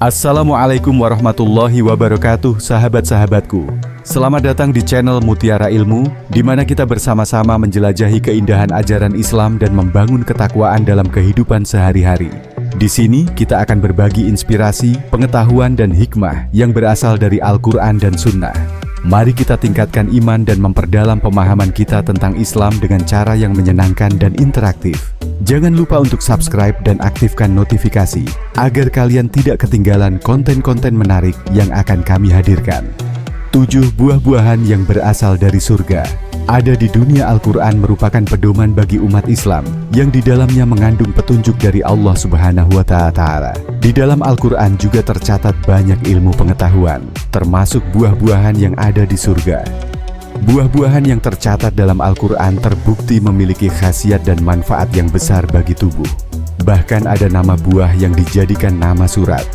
Assalamualaikum warahmatullahi wabarakatuh, sahabat-sahabatku. Selamat datang di channel Mutiara Ilmu, di mana kita bersama-sama menjelajahi keindahan ajaran Islam dan membangun ketakwaan dalam kehidupan sehari-hari. Di sini kita akan berbagi inspirasi, pengetahuan, dan hikmah yang berasal dari Al-Quran dan Sunnah. Mari kita tingkatkan iman dan memperdalam pemahaman kita tentang Islam dengan cara yang menyenangkan dan interaktif. Jangan lupa untuk subscribe dan aktifkan notifikasi, agar kalian tidak ketinggalan konten-konten menarik yang akan kami hadirkan. 7 buah-buahan yang berasal dari surga. Ada di dunia Al-Quran merupakan pedoman bagi umat Islam yang di dalamnya mengandung petunjuk dari Allah Subhanahu wa Ta'ala. Di dalam Al-Quran juga tercatat banyak ilmu pengetahuan, termasuk buah-buahan yang ada di surga. Buah-buahan yang tercatat dalam Al-Quran terbukti memiliki khasiat dan manfaat yang besar bagi tubuh. Bahkan ada nama buah yang dijadikan nama surat.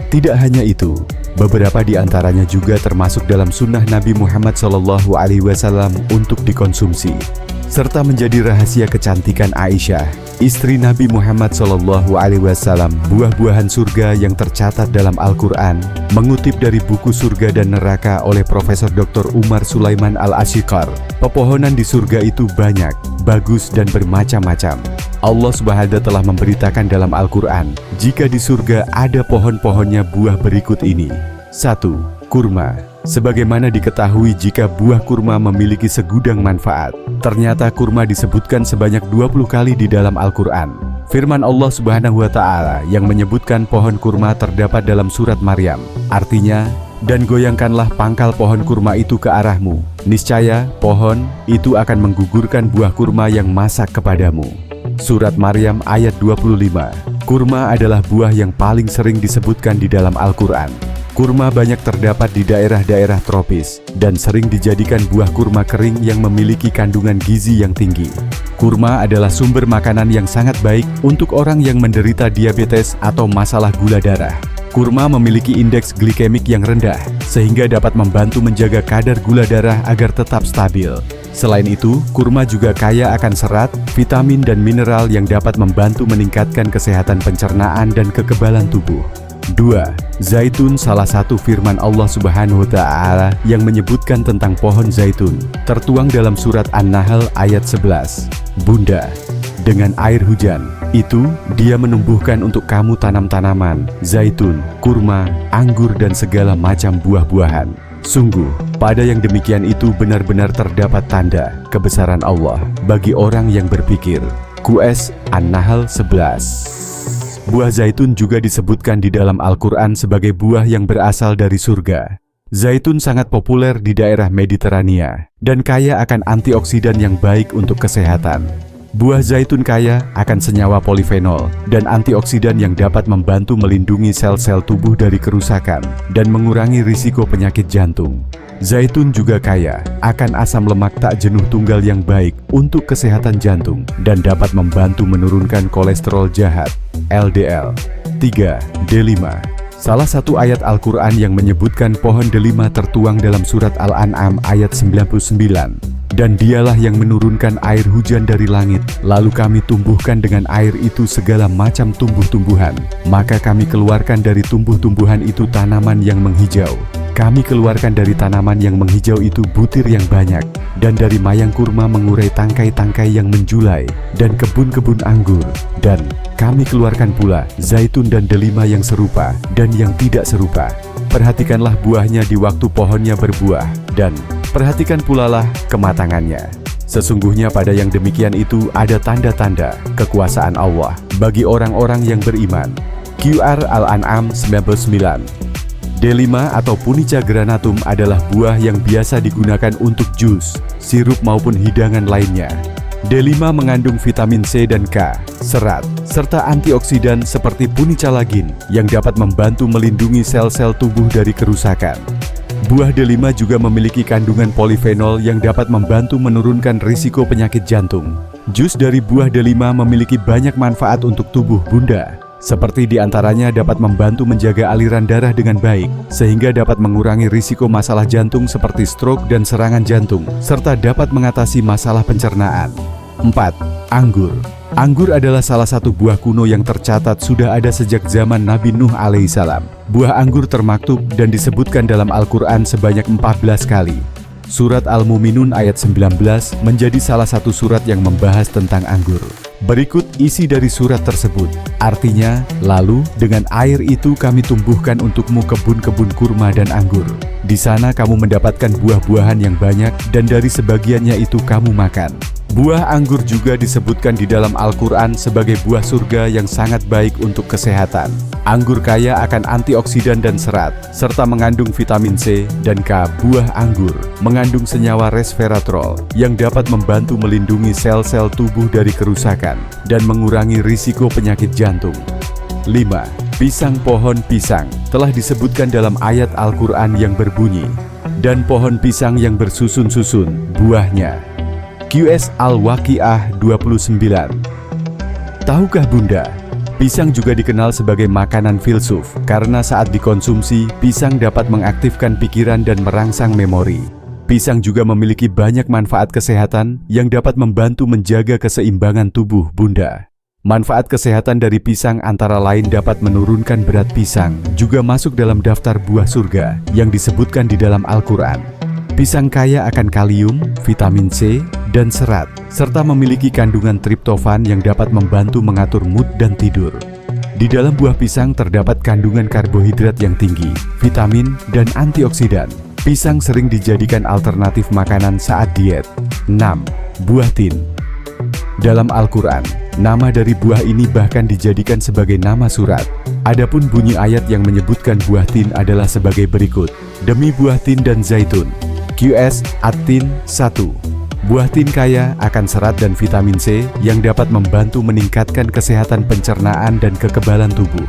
Tidak hanya itu, beberapa di antaranya juga termasuk dalam sunnah Nabi Muhammad SAW untuk dikonsumsi, serta menjadi rahasia kecantikan Aisyah, istri Nabi Muhammad SAW. Buah-buahan surga yang tercatat dalam Al-Quran mengutip dari buku Surga dan Neraka oleh Profesor Dr. Umar Sulaiman Al-Ashiqar. Pepohonan di surga itu banyak, bagus, dan bermacam-macam. Allah Subhanahu telah memberitakan dalam Al-Quran, jika di surga ada pohon-pohonnya buah berikut ini. 1. Kurma. Sebagaimana diketahui jika buah kurma memiliki segudang manfaat, ternyata kurma disebutkan sebanyak 20 kali di dalam Al-Quran. Firman Allah Subhanahu wa Ta'ala yang menyebutkan pohon kurma terdapat dalam surat Maryam. Artinya, dan goyangkanlah pangkal pohon kurma itu ke arahmu. Niscaya pohon itu akan menggugurkan buah kurma yang masak kepadamu. Surat Maryam ayat 25. Kurma adalah buah yang paling sering disebutkan di dalam Al-Quran. Kurma banyak terdapat di daerah-daerah tropis dan sering dijadikan buah kurma kering yang memiliki kandungan gizi yang tinggi. Kurma adalah sumber makanan yang sangat baik untuk orang yang menderita diabetes atau masalah gula darah. Kurma memiliki indeks glikemik yang rendah, sehingga dapat membantu menjaga kadar gula darah agar tetap stabil. Selain itu, kurma juga kaya akan serat, vitamin, dan mineral yang dapat membantu meningkatkan kesehatan pencernaan dan kekebalan tubuh. 2. Zaitun. Salah satu firman Allah Subhanahu wa Ta'ala yang menyebutkan tentang pohon zaitun tertuang dalam surat An-Nahl ayat 11. Bunda, dengan air hujan itu dia menumbuhkan untuk kamu tanam-tanaman, zaitun, kurma, anggur, dan segala macam buah-buahan. Sungguh, pada yang demikian itu benar-benar terdapat tanda kebesaran Allah bagi orang yang berpikir. QS An-Nahl 11. Buah zaitun juga disebutkan di dalam Al-Quran sebagai buah yang berasal dari surga. Zaitun sangat populer di daerah Mediterania dan kaya akan antioksidan yang baik untuk kesehatan. Buah zaitun kaya akan senyawa polifenol dan antioksidan yang dapat membantu melindungi sel-sel tubuh dari kerusakan dan mengurangi risiko penyakit jantung. Zaitun juga kaya akan asam lemak tak jenuh tunggal yang baik untuk kesehatan jantung dan dapat membantu menurunkan kolesterol jahat, LDL. 3. Delima. Salah satu ayat Al-Quran yang menyebutkan pohon delima tertuang dalam surat Al-An'am ayat 99. Dan dialah yang menurunkan air hujan dari langit, lalu kami tumbuhkan dengan air itu segala macam tumbuh-tumbuhan. Maka kami keluarkan dari tumbuh-tumbuhan itu tanaman yang menghijau. Kami keluarkan dari tanaman yang menghijau itu butir yang banyak, dan dari mayang kurma mengurai tangkai-tangkai yang menjulai, dan kebun-kebun anggur. Dan kami keluarkan pula zaitun dan delima yang serupa dan yang tidak serupa. Perhatikanlah buahnya di waktu pohonnya berbuah, dan perhatikan pula lah kematangannya. Sesungguhnya pada yang demikian itu ada tanda-tanda kekuasaan Allah bagi orang-orang yang beriman. QR Al-An'am 99. Delima atau Punica granatum adalah buah yang biasa digunakan untuk jus, sirup maupun hidangan lainnya. Delima mengandung vitamin C dan K, serat, serta antioksidan seperti punicalagin yang dapat membantu melindungi sel-sel tubuh dari kerusakan. Buah delima juga memiliki kandungan polifenol yang dapat membantu menurunkan risiko penyakit jantung. Jus dari buah delima memiliki banyak manfaat untuk tubuh bunda. Seperti diantaranya dapat membantu menjaga aliran darah dengan baik, sehingga dapat mengurangi risiko masalah jantung seperti stroke dan serangan jantung, serta dapat mengatasi masalah pencernaan. 4. Anggur. Anggur adalah salah satu buah kuno yang tercatat sudah ada sejak zaman Nabi Nuh alaihissalam. Buah anggur termaktub dan disebutkan dalam Al-Quran sebanyak 14 kali. Surat Al-Mu'minun ayat 19 menjadi salah satu surat yang membahas tentang anggur. Berikut isi dari surat tersebut. Artinya, lalu dengan air itu kami tumbuhkan untukmu kebun-kebun kurma dan anggur. Di sana kamu mendapatkan buah-buahan yang banyak dan dari sebagiannya itu kamu makan. Buah anggur juga disebutkan di dalam Al-Quran sebagai buah surga yang sangat baik untuk kesehatan. Anggur kaya akan antioksidan dan serat, serta mengandung vitamin C dan K. Buah anggur mengandung senyawa resveratrol yang dapat membantu melindungi sel-sel tubuh dari kerusakan dan mengurangi risiko penyakit jantung. 5. Pisang. Pohon pisang telah disebutkan dalam ayat Al-Quran yang berbunyi, dan pohon pisang yang bersusun-susun buahnya. QS Al-Waqiah 29. Tahukah Bunda, pisang juga dikenal sebagai makanan filsuf karena saat dikonsumsi, pisang dapat mengaktifkan pikiran dan merangsang memori. Pisang juga memiliki banyak manfaat kesehatan yang dapat membantu menjaga keseimbangan tubuh Bunda. Manfaat kesehatan dari pisang antara lain dapat menurunkan berat pisang, juga masuk dalam daftar buah surga yang disebutkan di dalam Al-Quran. Pisang kaya akan kalium, vitamin C, dan serat, serta memiliki kandungan triptofan yang dapat membantu mengatur mood dan tidur. Di dalam buah pisang terdapat kandungan karbohidrat yang tinggi, vitamin, dan antioksidan. Pisang sering dijadikan alternatif makanan saat diet. 6. Buah tin. Dalam Al-Quran, nama dari buah ini bahkan dijadikan sebagai nama surat. Adapun bunyi ayat yang menyebutkan buah tin adalah sebagai berikut. Demi buah tin dan zaitun. QS At-Tin 1. Buah tin kaya akan serat dan vitamin C yang dapat membantu meningkatkan kesehatan pencernaan dan kekebalan tubuh.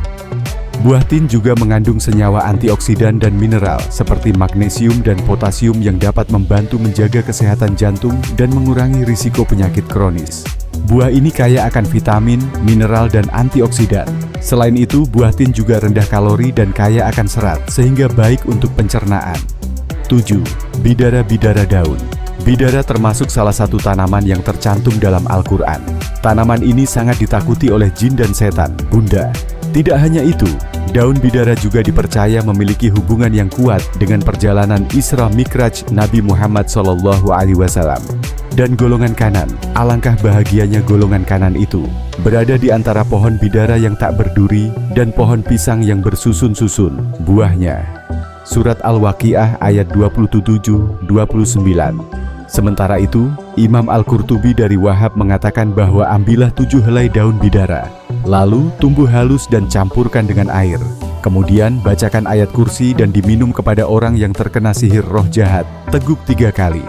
Buah tin juga mengandung senyawa antioksidan dan mineral seperti magnesium dan potasium yang dapat membantu menjaga kesehatan jantung dan mengurangi risiko penyakit kronis. Buah ini kaya akan vitamin, mineral, dan antioksidan. Selain itu, buah tin juga rendah kalori dan kaya akan serat sehingga baik untuk pencernaan. 7. Bidara-bidara daun. Bidara termasuk salah satu tanaman yang tercantum dalam Al-Quran. Tanaman ini sangat ditakuti oleh jin dan setan, Bunda. Tidak hanya itu, daun bidara juga dipercaya memiliki hubungan yang kuat dengan perjalanan Isra Mikraj Nabi Muhammad SAW. Dan golongan kanan, alangkah bahagianya golongan kanan itu, berada di antara pohon bidara yang tak berduri dan pohon pisang yang bersusun-susun buahnya. Surat Al-Waqiah ayat 27-29. Sementara itu, Imam Al-Qurtubi dari Wahab mengatakan bahwa ambillah 7 helai daun bidara, lalu tumbuh halus dan campurkan dengan air. Kemudian bacakan ayat kursi dan diminum kepada orang yang terkena sihir roh jahat, teguk 3 kali.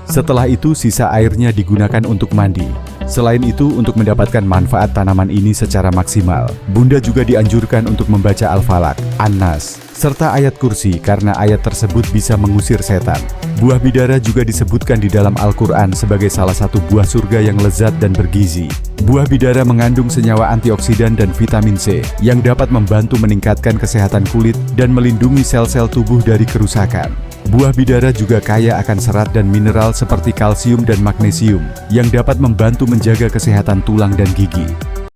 Setelah itu sisa airnya digunakan untuk mandi. Selain itu, untuk mendapatkan manfaat tanaman ini secara maksimal, Bunda juga dianjurkan untuk membaca Al-Falaq, An-Nas, serta ayat kursi karena ayat tersebut bisa mengusir setan. Buah bidara juga disebutkan di dalam Al-Quran sebagai salah satu buah surga yang lezat dan bergizi. Buah bidara mengandung senyawa antioksidan dan vitamin C yang dapat membantu meningkatkan kesehatan kulit dan melindungi sel-sel tubuh dari kerusakan. Buah bidara juga kaya akan serat dan mineral seperti kalsium dan magnesium yang dapat membantu menjaga kesehatan tulang dan gigi.